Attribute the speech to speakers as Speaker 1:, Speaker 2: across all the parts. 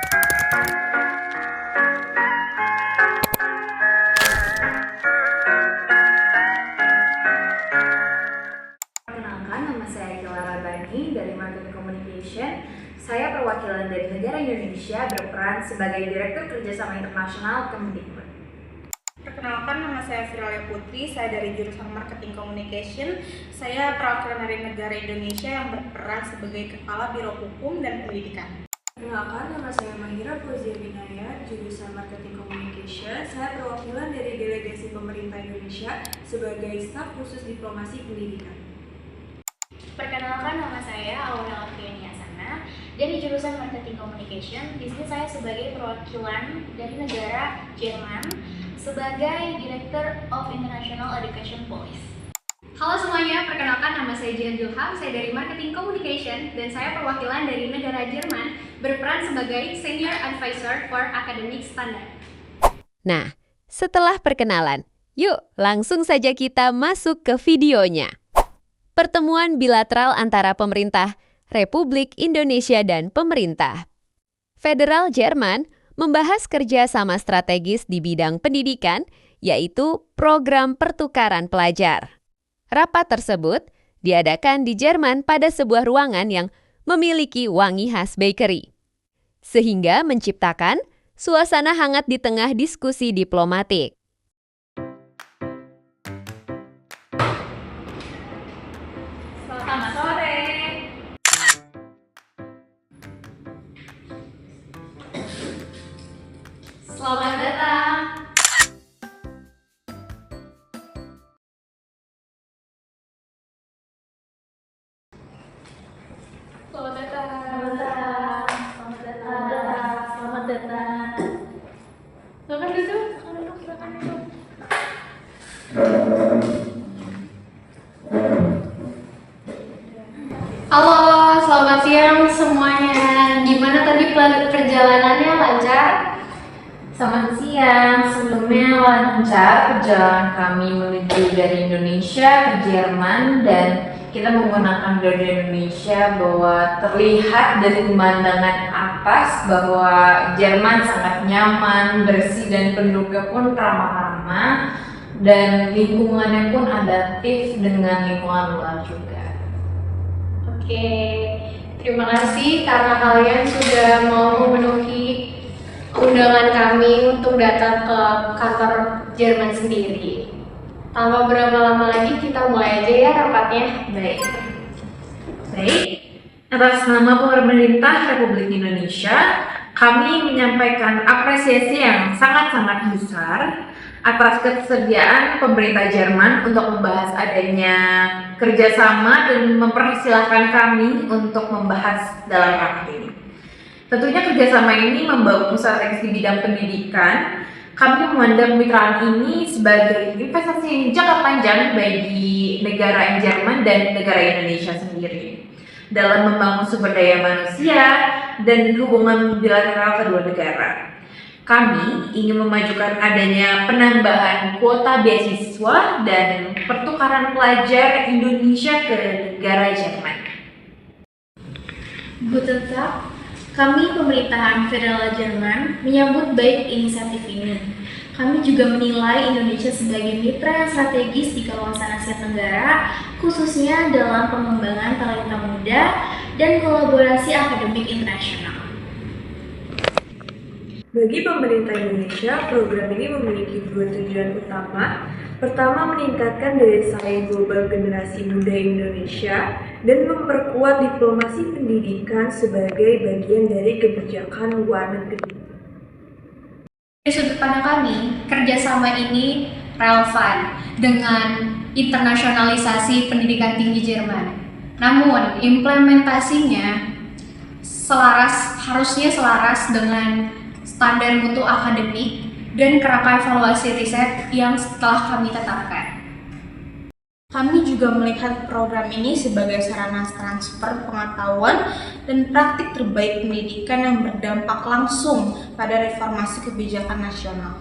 Speaker 1: Perkenalkan, nama saya Kilara Bani dari Marketing Communication. Saya perwakilan dari negara Indonesia berperan sebagai Direktur Kerjasama Internasional Kemdikbud.
Speaker 2: Perkenalkan, nama saya Viralia Putri, saya dari jurusan Marketing Communication. Saya perwakilan dari negara Indonesia yang berperan sebagai Kepala Biro Hukum dan Pendidikan.
Speaker 3: Perkenalkan, nama saya Mahira Fauzia Binaya, jurusan Marketing Communication. Saya perwakilan dari delegasi pemerintah Indonesia sebagai staf khusus diplomasi pendidikan.
Speaker 4: Perkenalkan, nama saya Aurel Afriani Asana dari jurusan Marketing Communication. Di sini saya sebagai perwakilan dari negara Jerman sebagai Director of International Education Policy.
Speaker 5: Halo semuanya, perkenalkan nama saya Jihan Julham, saya dari Marketing Communication dan saya perwakilan dari negara Jerman berperan sebagai Senior Advisor for Academic Standard.
Speaker 6: Nah, setelah perkenalan, yuk langsung saja kita masuk ke videonya. Pertemuan bilateral antara pemerintah Republik Indonesia dan pemerintah Federal Jerman membahas kerjasama strategis di bidang pendidikan, yaitu program pertukaran pelajar. Rapat tersebut diadakan di Jerman pada sebuah ruangan yang memiliki wangi khas bakery, sehingga menciptakan suasana hangat di tengah diskusi diplomatik.
Speaker 5: Selamat sore. Selamat datang. Selamat datang.
Speaker 1: Selamat datang. Selamat datang. Selamat datang.
Speaker 5: Silakan duduk. Silakan duduk. Halo, selamat siang semuanya. Gimana tadi perjalanannya, lancar?
Speaker 1: Selamat siang. Sebelumnya lancar perjalanan kami menuju dari Indonesia ke Jerman dan kita menggunakan Garuda Indonesia bahwa terlihat dari pemandangan atas bahwa Jerman sangat nyaman, bersih dan penduduknya pun ramah-ramah dan lingkungannya pun adaptif dengan lingkungan luar juga.
Speaker 5: Oke, terima kasih karena kalian sudah mau memenuhi undangan kami untuk datang ke kantor Jerman sendiri. Tanpa berlama-lama lagi, kita mulai aja ya rapatnya.
Speaker 1: Baik. Atas nama pemerintah Republik Indonesia, kami menyampaikan apresiasi yang sangat-sangat besar atas kesediaan pemerintah Jerman untuk membahas adanya kerjasama dan mempersilahkan kami untuk membahas dalam rapat ini. Tentunya kerjasama ini membangun strategi di bidang pendidikan. Kami memandang kemitraan ini sebagai investasi yang jangka panjang bagi negara Jerman dan negara Indonesia sendiri dalam membangun sumber daya manusia dan hubungan bilateral kedua negara. Kami ingin memajukan adanya penambahan kuota beasiswa dan pertukaran pelajar Indonesia ke negara Jerman.
Speaker 4: Guten Tag. Kami pemerintahan Federal Jerman menyambut baik inisiatif ini. Kami juga menilai Indonesia sebagai mitra yang strategis di kawasan Asia Tenggara, khususnya dalam pengembangan talenta muda dan kolaborasi akademik internasional.
Speaker 3: Bagi pemerintah Indonesia, program ini memiliki dua tujuan utama. Pertama, meningkatkan daya saing global generasi muda Indonesia dan memperkuat diplomasi pendidikan sebagai bagian dari kebijakan luar negeri.
Speaker 5: Dari sudut pandang kami, kerjasama ini relevan dengan internasionalisasi pendidikan tinggi Jerman. Namun, implementasinya harusnya selaras dengan standar mutu akademik dan kerangka evaluasi riset yang telah kami tetapkan.
Speaker 2: Kami juga melihat program ini sebagai sarana transfer pengetahuan dan praktik terbaik pendidikan yang berdampak langsung pada reformasi kebijakan nasional.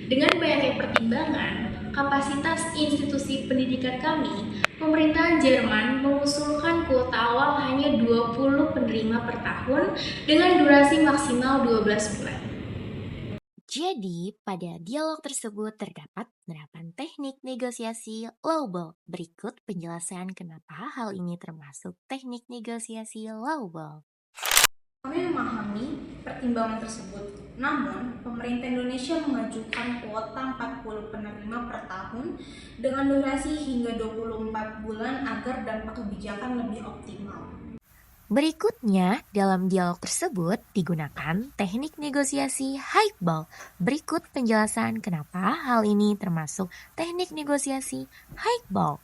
Speaker 4: Dengan banyaknya pertimbangan, kapasitas institusi pendidikan kami Pemerintahan Jerman mengusulkan kuota awal hanya 20 penerima per tahun dengan durasi maksimal 12 bulan.
Speaker 7: Jadi, pada dialog tersebut terdapat penerapan teknik negosiasi lowball. Berikut penjelasan kenapa hal ini termasuk teknik negosiasi lowball.
Speaker 2: Kami memahami pertimbangan tersebut. Namun, pemerintah Indonesia mengajukan kuota 40 penerima per tahun dengan durasi hingga 24 bulan agar dampak kebijakan lebih optimal.
Speaker 7: Berikutnya, dalam dialog tersebut digunakan teknik negosiasi highball. Berikut penjelasan kenapa hal ini termasuk teknik negosiasi highball.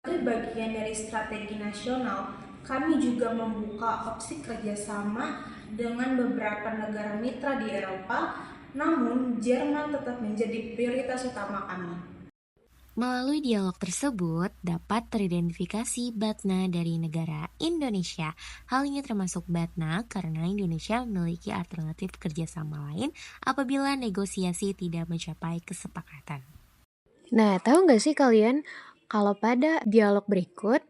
Speaker 2: Sebagai bagian dari strategi nasional, kami juga membuka opsi kerjasama dengan beberapa negara mitra di Eropa, namun Jerman tetap menjadi prioritas utama kami.
Speaker 7: Melalui dialog tersebut dapat teridentifikasi BATNA dari negara Indonesia. Hal ini termasuk BATNA karena Indonesia memiliki alternatif kerjasama lain apabila negosiasi tidak mencapai kesepakatan.
Speaker 8: Nah, tahu nggak sih kalian kalau pada dialog berikut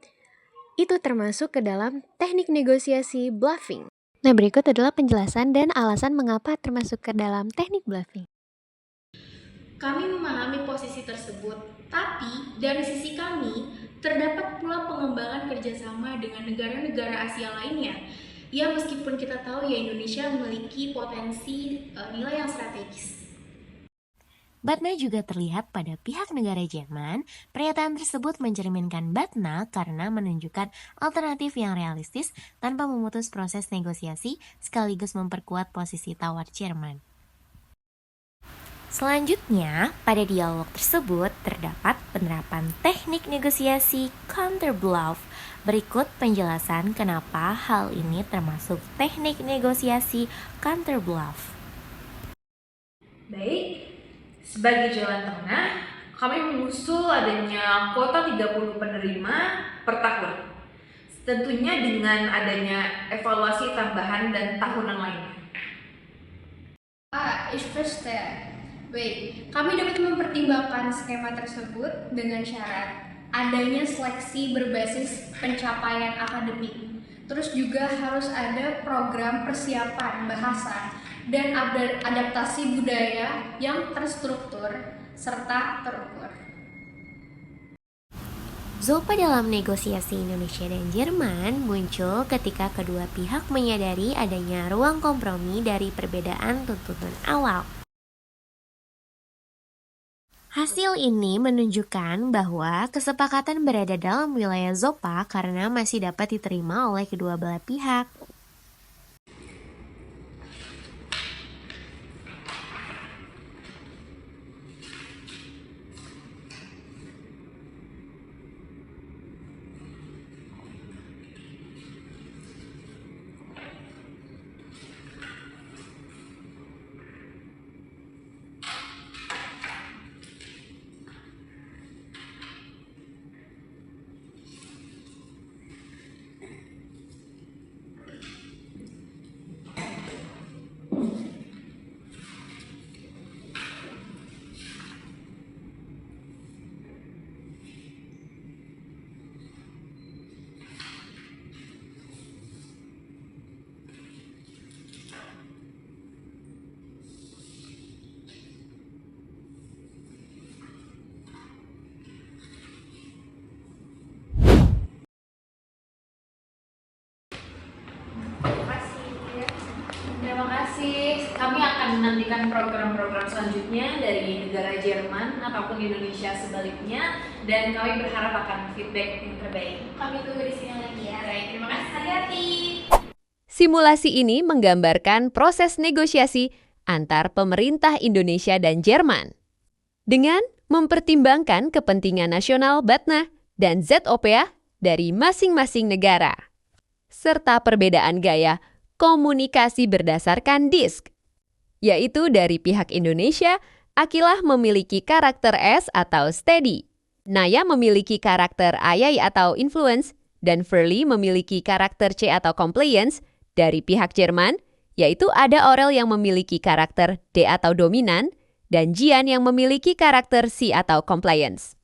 Speaker 8: itu termasuk ke dalam teknik negosiasi bluffing. Nah, berikut adalah penjelasan dan alasan mengapa termasuk ke dalam teknik bluffing.
Speaker 4: Kami memahami posisi tersebut, tapi dari sisi kami, terdapat pula pengembangan kerjasama dengan negara-negara Asia lainnya. Ya, meskipun kita tahu ya Indonesia memiliki potensi nilai yang strategis.
Speaker 7: BATNA juga terlihat pada pihak negara Jerman. Pernyataan tersebut mencerminkan BATNA karena menunjukkan alternatif yang realistis tanpa memutus proses negosiasi sekaligus memperkuat posisi tawar Jerman. Selanjutnya, pada dialog tersebut terdapat penerapan teknik negosiasi counterbluff. Berikut penjelasan kenapa hal ini termasuk teknik negosiasi counterbluff.
Speaker 1: Baik, sebagai jalan tengah, kami mengusul adanya kuota 30 penerima per tahun. Tentunya dengan adanya evaluasi tambahan dan tahunan lainnya.
Speaker 5: Ich verstehe. Baik, kami dapat mempertimbangkan skema tersebut dengan syarat adanya seleksi berbasis pencapaian akademik. Terus juga harus ada program persiapan bahasa dan adaptasi budaya yang terstruktur serta terukur.
Speaker 7: Zopa dalam negosiasi Indonesia dan Jerman muncul ketika kedua pihak menyadari adanya ruang kompromi dari perbedaan tuntutan awal. Hasil ini menunjukkan bahwa kesepakatan berada dalam wilayah Zopa karena masih dapat diterima oleh kedua belah pihak.
Speaker 1: Terima kasih. Kami akan menantikan program-program selanjutnya dari negara Jerman ataupun Indonesia sebaliknya, dan kami berharap akan feedback yang terbaik.
Speaker 4: Kami tunggu di sini lagi ya. Baik, terima kasih. Hati-hati.
Speaker 6: Simulasi ini menggambarkan proses negosiasi antar pemerintah Indonesia dan Jerman. Dengan mempertimbangkan kepentingan nasional BATNA dan ZOPA dari masing-masing negara, serta perbedaan gaya komunikasi berdasarkan disk, yaitu dari pihak Indonesia, Akilah memiliki karakter S atau steady, Naya memiliki karakter Ayai atau influence, dan Furley memiliki karakter C atau compliance. Dari pihak Jerman, yaitu ada Aurel yang memiliki karakter D atau dominan, dan Jian yang memiliki karakter C atau compliance.